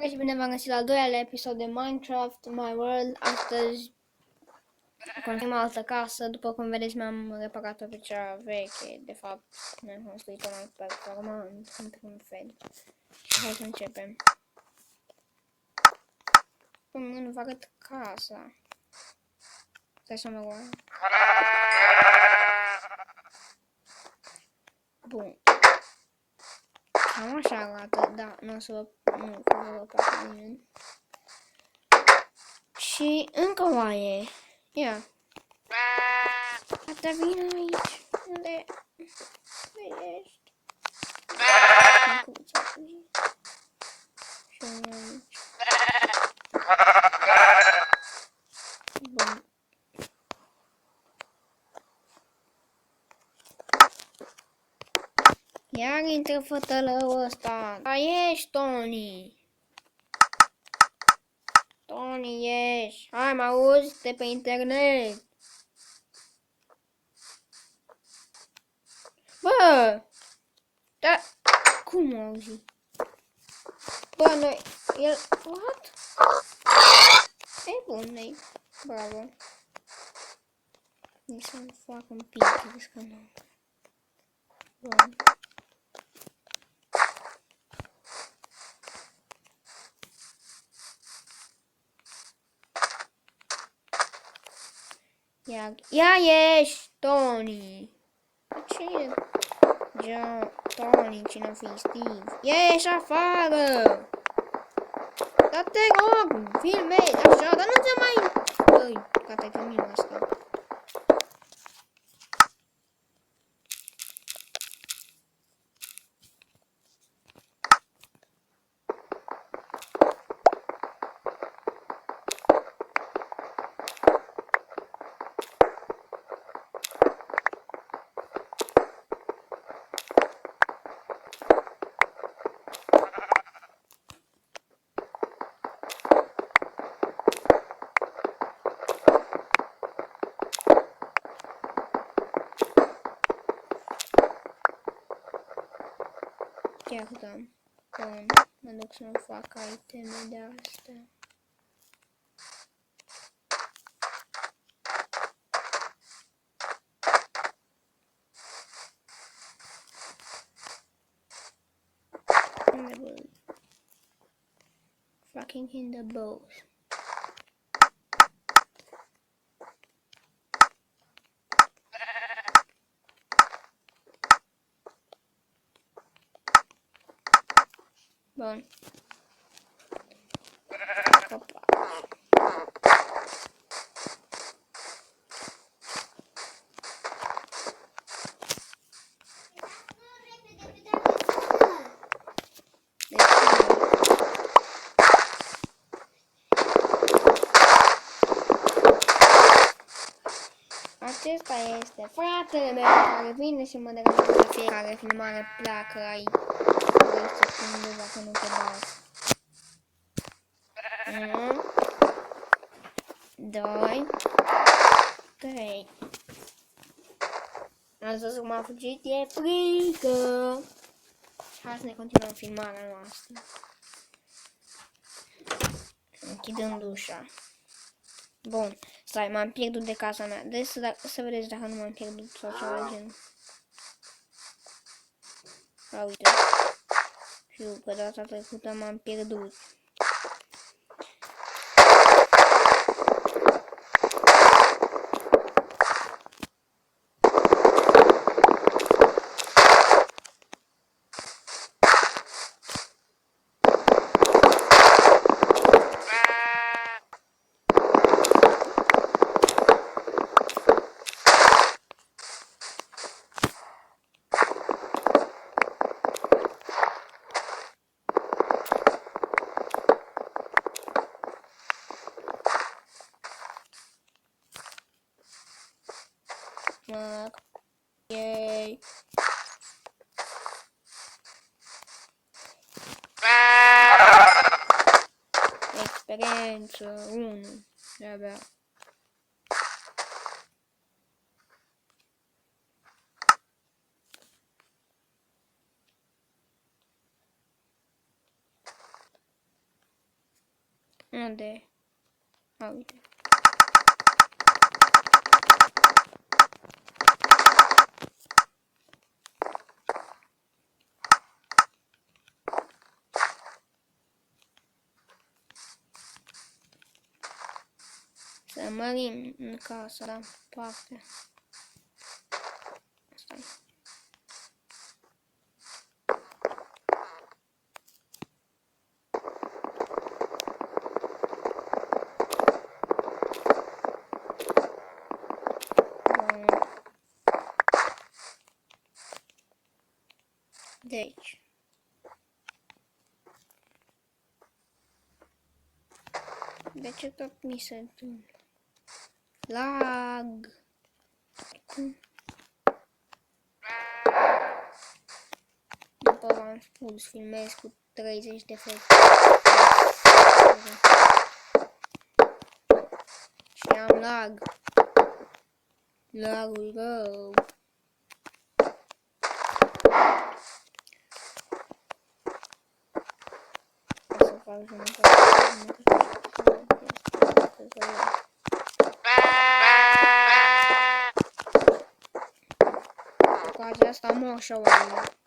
Și bine v-am găsit la al doilea episod de Minecraft My World. Astăzi construim altă casă. După cum vedeți, mi-am reparat-o pe cea veche. De fapt, mi-am construit-o mai performant, într-un fel. Și hai să începem. Nu vă arăt casa. Stai să mă rog. Bun. Cam așa arată, da, nu o să vă... Nu, că vă plac nimeni. Și încă mai e. Ia. Gata, vin aici. Unde ești? Și aici. Bun. Iar intră fătălăul ăsta. Da, ești, Tony. Tony, ești. Hai, mă auzi de pe internet. Bă! Da... Cum auzi? Bă, noi... El... What? E bun, e... Bravo. Nici să-mi fac un pic, crezi că nu. Bun. Ia ești, Tony! Ce? Tony, cine-o fi Steve? Ieși afară! Dar te rog, filmezi așa, dar nu te mai... Băi, gata, e termină asta. Chiar da. Bun, mă duc să-mi fac iteme de astea. Fucking in the boat. Bun. Opa. Acesta este fratele meu care vine și mă deranjează la fiecare filmare, pleacă aici. 2 secunde dacă nu te bagi. 1, 2, 3. Ați văzut cum a fugit? E frică! Și hai să ne continuăm filmarea noastră. Închidând ușa. Bun, stai, m-am pierdut de casa mea. Deci să vedeți dacă nu m-am pierdut sau ceva de genul. A, uite. Știu că data trecută m-am pierdut. Yay. Experiență 1. De-abia. Unde? A, uite. Să mărim în casă, da, parte. Asta-i. Deci. De ce tot mi se întâmplă? Lag. După v-am spus, filmez cu 30 de frame. Și am lag. Lagul rău. O să fac jumătate. Cu ocazia asta mor și oamenii.